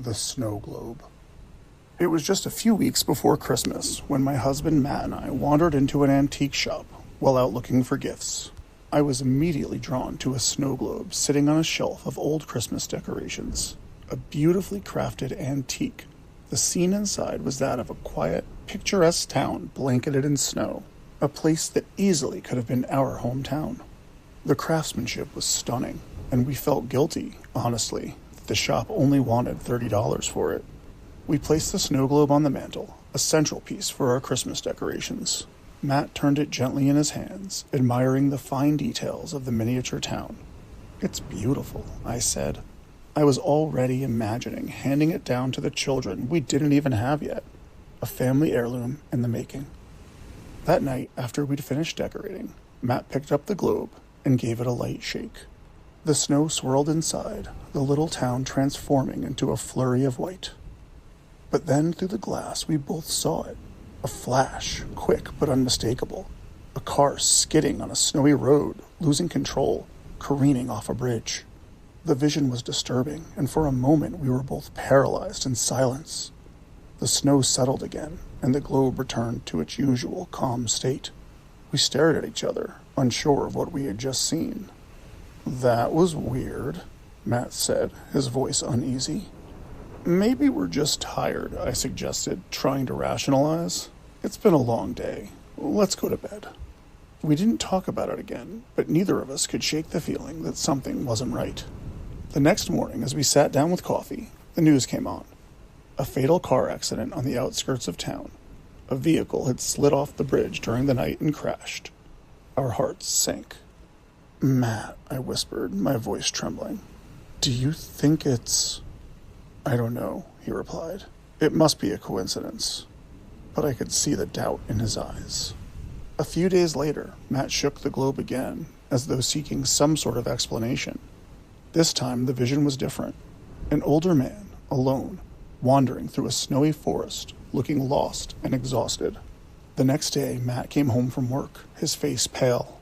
The snow globe. It was just a few weeks before Christmas when my husband Matt and I wandered into an antique shop while out looking for gifts. I was immediately drawn to a snow globe sitting on a shelf of old Christmas decorations. A beautifully crafted antique. The scene inside was that of a quiet, picturesque town blanketed in snow, a place that easily could have been our hometown. The craftsmanship was stunning, and we felt guilty, honestly, that the shop only wanted $30 for it. We placed the snow globe on the mantel, a central piece for our Christmas decorations. Matt turned it gently in his hands, admiring the fine details of the miniature town. "It's beautiful," I said. I was already imagining handing it down to the children we didn't even have yet. A family heirloom in the making. That night, after we'd finished decorating, Matt picked up the globe and gave it a light shake. The snow swirled inside, the little town transforming into a flurry of white. But then through the glass we both saw it. A flash, quick but unmistakable. A car skidding on a snowy road, losing control, careening off a bridge. The vision was disturbing, and for a moment we were both paralyzed in silence. The snow settled again, and the globe returned to its usual calm state. We stared at each other, unsure of what we had just seen. "That was weird," Matt said, his voice uneasy. "Maybe we're just tired," I suggested, trying to rationalize. "It's been a long day. Let's go to bed." We didn't talk about it again, but neither of us could shake the feeling that something wasn't right. The next morning, as we sat down with coffee, the news came on. A fatal car accident on the outskirts of town. A vehicle had slid off the bridge during the night and crashed. Our hearts sank. "Matt," I whispered, my voice trembling. "Do you think it's—" "I don't know," he replied. "It must be a coincidence." But I could see the doubt in his eyes. A few days later, Matt shook the globe again, as though seeking some sort of explanation. This time the vision was different. An older man, alone, wandering through a snowy forest, looking lost and exhausted. The next day, Matt came home from work, his face pale.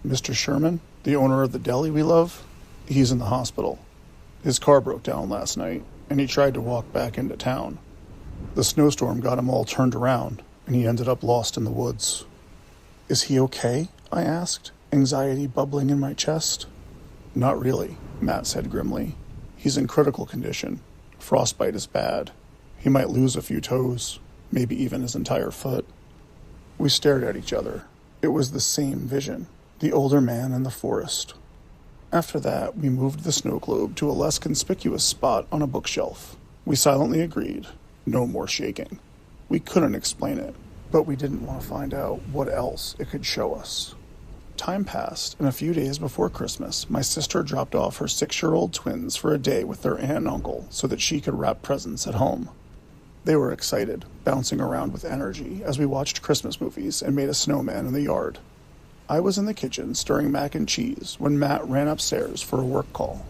"Mr. Sherman, the owner of the deli we love, he's in the hospital. His car broke down last night, and he tried to walk back into town. The snowstorm got him all turned around, and he ended up lost in the woods." "Is he okay?" I asked, anxiety bubbling in my chest. "Not really," Matt said grimly. "He's in critical condition. Frostbite is bad. He might lose a few toes, maybe even his entire foot." We stared at each other. It was the same vision, the older man in the forest. After that, we moved the snow globe to a less conspicuous spot on a bookshelf. We silently agreed, no more shaking. We couldn't explain it, but we didn't want to find out what else it could show us. Time passed, and a few days before Christmas, my sister dropped off her 6-year-old twins for a day with their aunt and uncle so that she could wrap presents at home. They were excited, bouncing around with energy as we watched Christmas movies and made a snowman in the yard. I was in the kitchen stirring mac and cheese when Matt ran upstairs for a work call.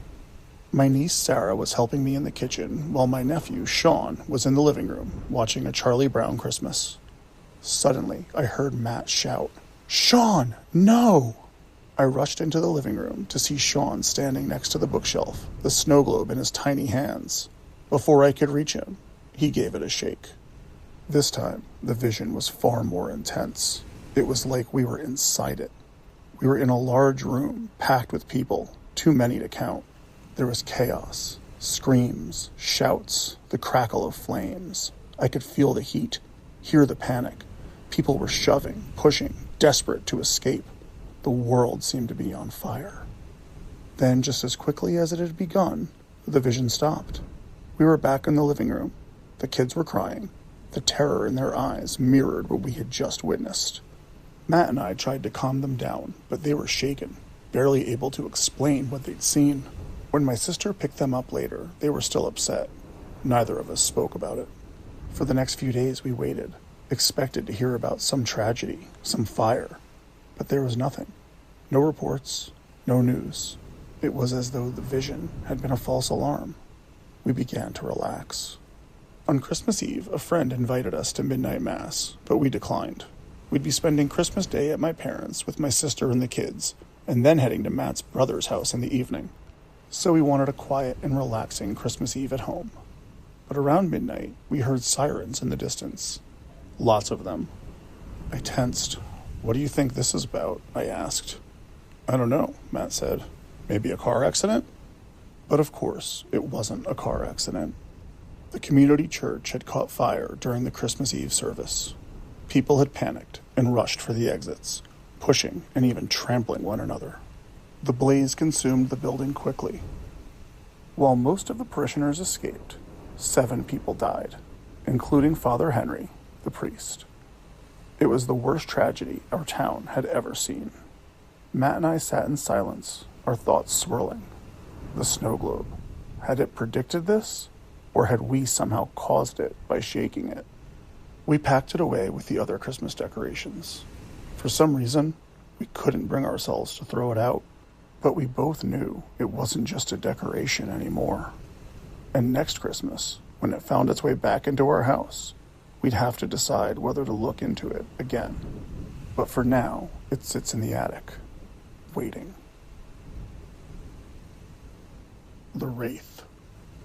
My niece Sarah was helping me in the kitchen while my nephew Sean was in the living room watching a Charlie Brown Christmas. Suddenly, I heard Matt shout, "Sean, no!" I rushed into the living room to see Sean standing next to the bookshelf, the snow globe in his tiny hands. Before I could reach him, he gave it a shake. This time, the vision was far more intense. It was like we were inside it. We were in a large room, packed with people, too many to count. There was chaos, screams, shouts, the crackle of flames. I could feel the heat, hear the panic. People were shoving, pushing, desperate to escape. The world seemed to be on fire. Then, just as quickly as it had begun, the vision stopped. We were back in the living room. The kids were crying. The terror in their eyes mirrored what we had just witnessed. Matt and I tried to calm them down, but they were shaken, barely able to explain what they'd seen. When my sister picked them up later, they were still upset. Neither of us spoke about it. For the next few days we waited, expected to hear about some tragedy, some fire. But there was nothing. No reports, no news. It was as though the vision had been a false alarm. We began to relax. On Christmas Eve, a friend invited us to midnight mass, but we declined. We'd be spending Christmas Day at my parents' with my sister and the kids, and then heading to Matt's brother's house in the evening. So we wanted a quiet and relaxing Christmas Eve at home. But around midnight, we heard sirens in the distance. Lots of them. I tensed. "What do you think this is about?" I asked. "I don't know," Matt said. "Maybe a car accident?" But of course, it wasn't a car accident. The community church had caught fire during the Christmas Eve service. People had panicked and rushed for the exits, pushing and even trampling one another. The blaze consumed the building quickly. While most of the parishioners escaped, 7 people died, including Father Henry, the priest. It was the worst tragedy our town had ever seen. Matt and I sat in silence, our thoughts swirling. The snow globe. Had it predicted this, or had we somehow caused it by shaking it? We packed it away with the other Christmas decorations. For some reason, we couldn't bring ourselves to throw it out, but we both knew it wasn't just a decoration anymore. And next Christmas, when it found its way back into our house, we'd have to decide whether to look into it again. But for now, it sits in the attic, waiting. The Wraith.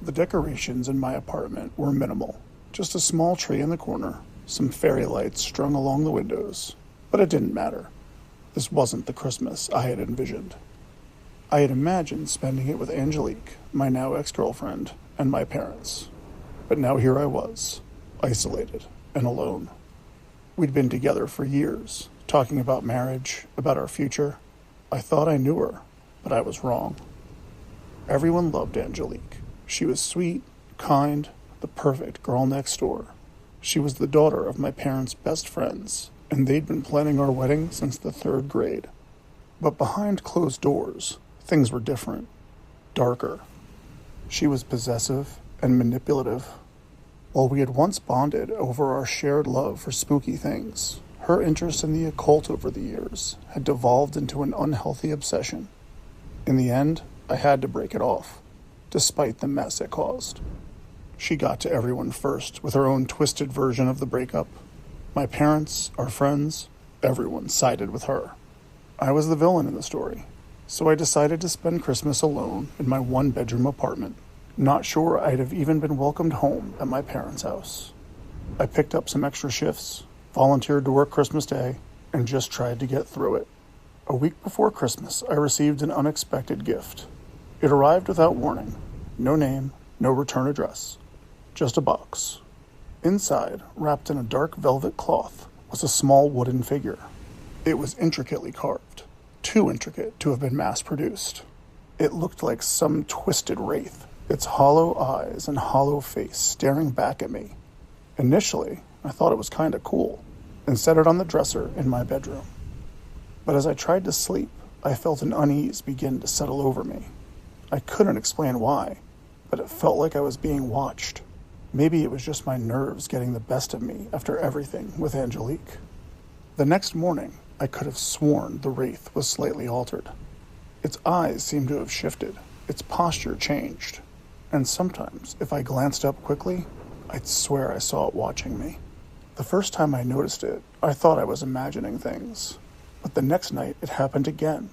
The decorations in my apartment were minimal. Just a small tree in the corner, some fairy lights strung along the windows. But it didn't matter. This wasn't the Christmas I had envisioned. I had imagined spending it with Angelique, my now ex-girlfriend, and my parents. But now here I was, isolated and alone. We'd been together for years, talking about marriage, about our future. I thought I knew her, but I was wrong. Everyone loved Angelique. She was sweet, kind, the perfect girl next door. She was the daughter of my parents' best friends, and they'd been planning our wedding since the 3rd grade. But behind closed doors, things were different, darker. She was possessive and manipulative. While we had once bonded over our shared love for spooky things, her interest in the occult over the years had devolved into an unhealthy obsession. In the end, I had to break it off, despite the mess it caused. She got to everyone first with her own twisted version of the breakup. My parents, our friends, everyone sided with her. I was the villain in the story, so I decided to spend Christmas alone in my 1-bedroom apartment, not sure I'd have even been welcomed home at my parents' house. I picked up some extra shifts, volunteered to work Christmas Day, and just tried to get through it. A week before Christmas, I received an unexpected gift. It arrived without warning. No name, no return address. Just a box. Inside, wrapped in a dark velvet cloth, was a small wooden figure. It was intricately carved, too intricate to have been mass-produced. It looked like some twisted wraith, its hollow eyes and hollow face staring back at me. Initially, I thought it was kinda cool, and set it on the dresser in my bedroom. But as I tried to sleep, I felt an unease begin to settle over me. I couldn't explain why, but it felt like I was being watched. Maybe it was just my nerves getting the best of me after everything with Angelique. The next morning, I could have sworn the wraith was slightly altered. Its eyes seemed to have shifted, its posture changed, and sometimes, if I glanced up quickly, I'd swear I saw it watching me. The first time I noticed it, I thought I was imagining things, but the next night it happened again.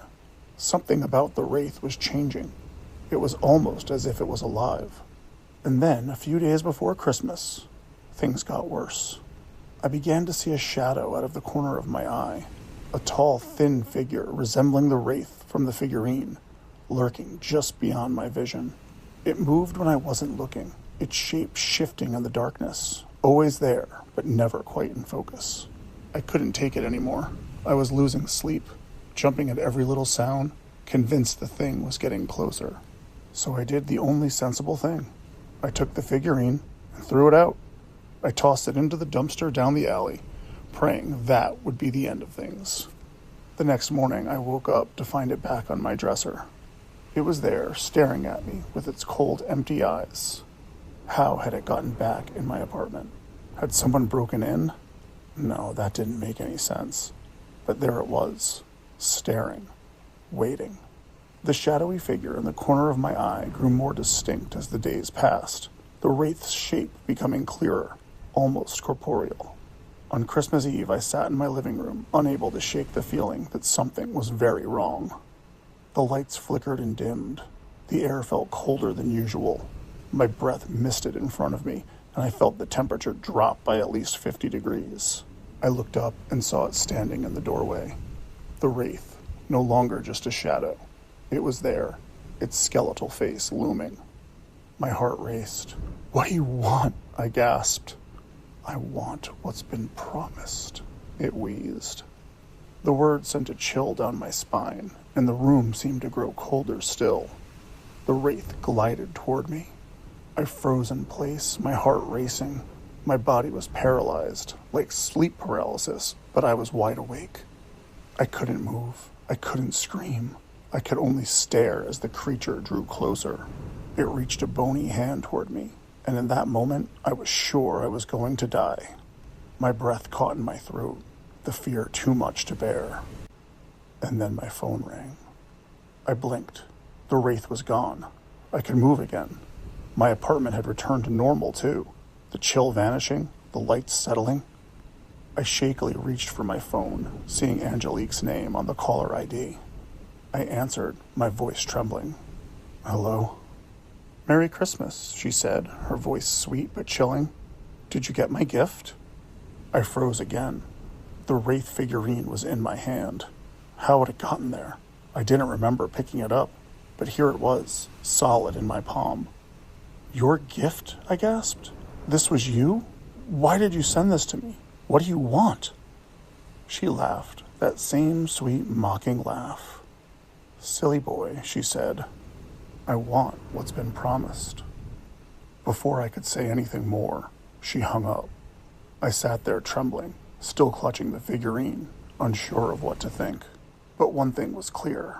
Something about the wraith was changing. It was almost as if it was alive. And then, a few days before Christmas, things got worse. I began to see a shadow out of the corner of my eye, a tall, thin figure resembling the wraith from the figurine, lurking just beyond my vision. It moved when I wasn't looking, its shape shifting in the darkness, always there, but never quite in focus. I couldn't take it anymore. I was losing sleep, jumping at every little sound, convinced the thing was getting closer. So I did the only sensible thing. I took the figurine and threw it out. I tossed it into the dumpster down the alley, praying that would be the end of things. The next morning, I woke up to find it back on my dresser. It was there, staring at me with its cold, empty eyes. How had it gotten back in my apartment? Had someone broken in? No, that didn't make any sense. But there it was, staring, waiting. The shadowy figure in the corner of my eye grew more distinct as the days passed, the wraith's shape becoming clearer, almost corporeal. On Christmas Eve, I sat in my living room, unable to shake the feeling that something was very wrong. The lights flickered and dimmed. The air felt colder than usual. My breath misted in front of me, and I felt the temperature drop by at least 50 degrees. I looked up and saw it standing in the doorway. The Wraith, no longer just a shadow. It was there, its skeletal face looming. My heart raced. "What do you want?" I gasped. "I want what's been promised," it wheezed. The word sent a chill down my spine, and the room seemed to grow colder still. The Wraith glided toward me. I froze in place, my heart racing. My body was paralyzed, like sleep paralysis, but I was wide awake. I couldn't move. I couldn't scream. I could only stare as the creature drew closer. It reached a bony hand toward me, and in that moment, I was sure I was going to die. My breath caught in my throat, the fear too much to bear. And then my phone rang. I blinked. The Wraith was gone. I could move again. My apartment had returned to normal, too. The chill vanishing, the lights settling. I shakily reached for my phone, seeing Angelique's name on the caller ID. I answered, my voice trembling. "Hello?" "Merry Christmas," she said, her voice sweet but chilling. "Did you get my gift?" I froze again. The Wraith figurine was in my hand. How had it gotten there? I didn't remember picking it up, but here it was, solid in my palm. "Your gift?" I gasped. "This was you? Why did you send this to me? What do you want?" She laughed, that same sweet, mocking laugh. "Silly boy," she said. "I want what's been promised." Before I could say anything more, she hung up. I sat there trembling, still clutching the figurine, unsure of what to think. But one thing was clear.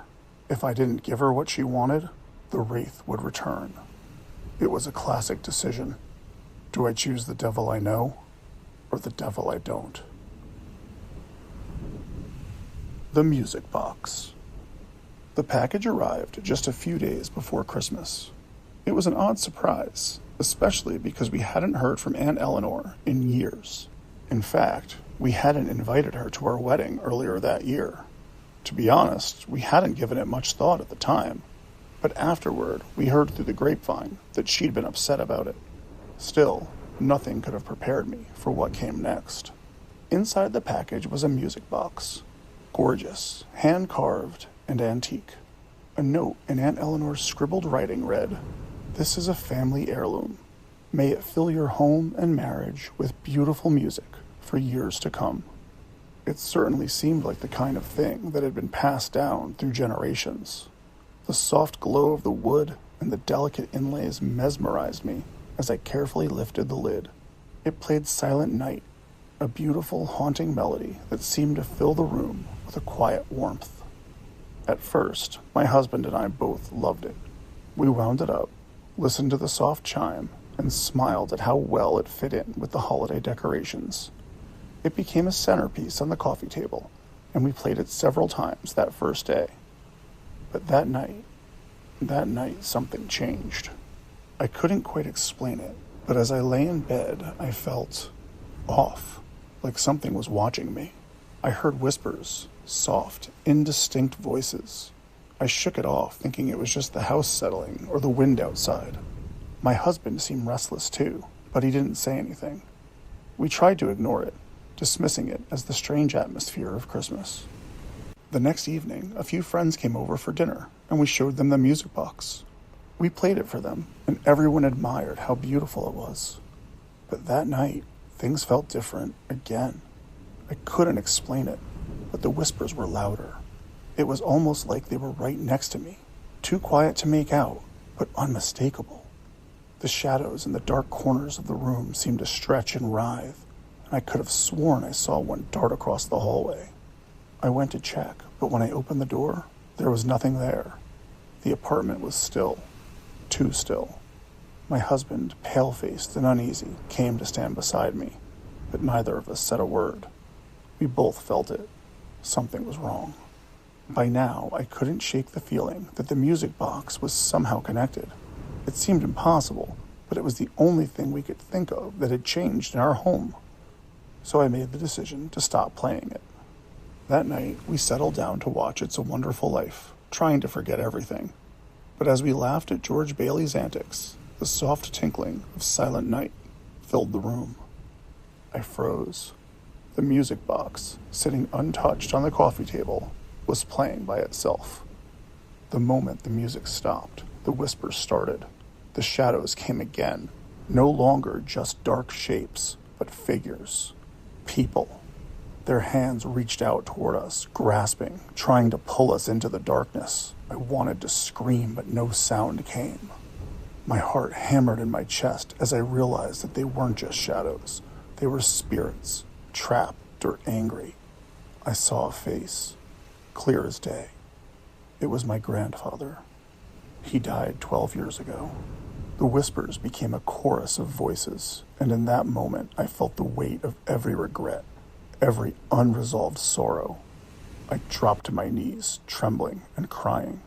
If I didn't give her what she wanted, the Wraith would return. It was a classic decision. Do I choose the devil I know, or the devil I don't? The music box. The package arrived just a few days before Christmas. It was an odd surprise, especially because we hadn't heard from Aunt Eleanor in years. In fact, we hadn't invited her to our wedding earlier that year. To be honest, we hadn't given it much thought at the time, but afterward we heard through the grapevine that she'd been upset about it. Still, nothing could have prepared me for what came next. Inside the package was a music box. Gorgeous, hand-carved, and antique. A note in Aunt Eleanor's scribbled writing read, "This is a family heirloom. May it fill your home and marriage with beautiful music for years to come." It certainly seemed like the kind of thing that had been passed down through generations. The soft glow of the wood and the delicate inlays mesmerized me as I carefully lifted the lid. It played Silent Night, a beautiful, haunting melody that seemed to fill the room with a quiet warmth. At first, my husband and I both loved it. We wound it up, listened to the soft chime, and smiled at how well it fit in with the holiday decorations. It became a centerpiece on the coffee table, and we played it several times that first day. But that night, something changed. I couldn't quite explain it, but as I lay in bed, I felt off, like something was watching me. I heard whispers, soft, indistinct voices. I shook it off, thinking it was just the house settling or the wind outside. My husband seemed restless too, but he didn't say anything. We tried to ignore it, dismissing it as the strange atmosphere of Christmas. The next evening, a few friends came over for dinner, and we showed them the music box. We played it for them, and everyone admired how beautiful it was. But that night, things felt different again. I couldn't explain it, but the whispers were louder. It was almost like they were right next to me, too quiet to make out, but unmistakable. The shadows in the dark corners of the room seemed to stretch and writhe, and I could have sworn I saw one dart across the hallway. I went to check, but when I opened the door, there was nothing there. The apartment was still, too still. My husband, pale-faced and uneasy, came to stand beside me, but neither of us said a word. We both felt it. Something was wrong. By now, I couldn't shake the feeling that the music box was somehow connected. It seemed impossible, but it was the only thing we could think of that had changed in our home. So I made the decision to stop playing it. That night, we settled down to watch It's a Wonderful Life, trying to forget everything. But as we laughed at George Bailey's antics, The soft tinkling of silent night filled the room. I froze. The music box, sitting untouched on the coffee table, was playing by itself. The moment the music stopped, the whispers started. The shadows came again, no longer just dark shapes, but figures. People. Their hands reached out toward us, grasping, trying to pull us into the darkness. I wanted to scream, but no sound came. My heart hammered in my chest as I realized that they weren't just shadows. They were spirits, trapped or angry. I saw a face, clear as day. It was my grandfather. He died 12 years ago. The whispers became a chorus of voices, and in that moment I felt the weight of every regret, every unresolved sorrow. I dropped to my knees, trembling and crying.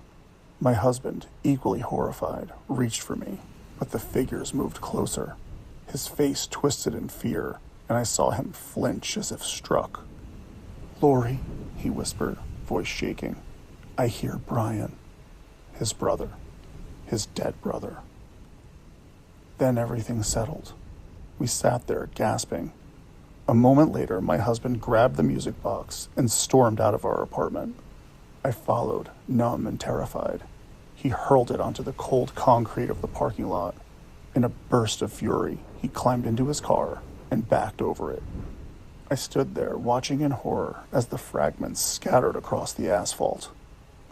My husband, equally horrified, reached for me, but the figures moved closer. His face twisted in fear, and I saw him flinch as if struck. "Lori," he whispered, voice shaking. "I hear Brian." His brother. His dead brother. Then everything settled. We sat there, gasping. A moment later, my husband grabbed the music box and stormed out of our apartment. I followed, numb and terrified. He hurled it onto the cold concrete of the parking lot. In a burst of fury, he climbed into his car and backed over it. I stood there, watching in horror as the fragments scattered across the asphalt.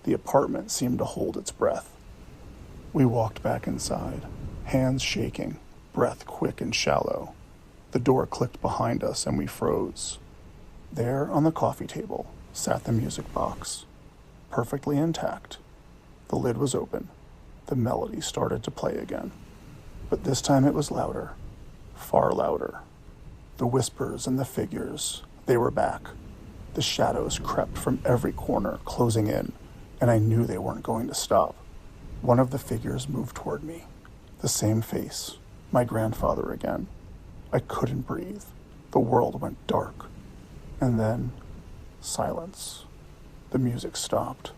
The apartment seemed to hold its breath. We walked back inside, hands shaking, breath quick and shallow. The door clicked behind us and we froze. There on the coffee table sat the music box, perfectly intact. The lid was open. The melody started to play again. But this time it was louder, far louder. The whispers and the figures, they were back. The shadows crept from every corner, closing in, and I knew they weren't going to stop. One of the figures moved toward me. The same face, my grandfather again. I couldn't breathe. The world went dark. And then, silence. The music stopped.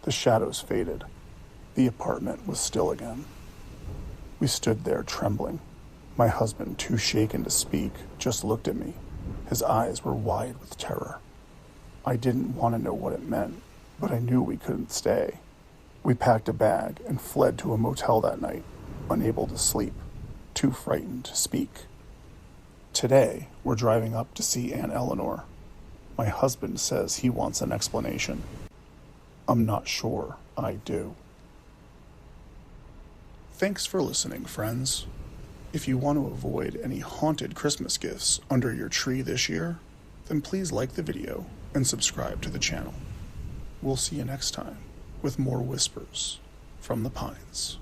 The shadows faded. The apartment was still again. We stood there trembling. My husband, too shaken to speak, just looked at me. His eyes were wide with terror. I didn't want to know what it meant, but I knew we couldn't stay. We packed a bag and fled to a motel that night, unable to sleep, too frightened to speak. Today, we're driving up to see Aunt Eleanor. My husband says he wants an explanation. I'm not sure I do. Thanks for listening, friends. If you want to avoid any haunted Christmas gifts under your tree this year, then please like the video and subscribe to the channel. We'll see you next time with more whispers from the pines.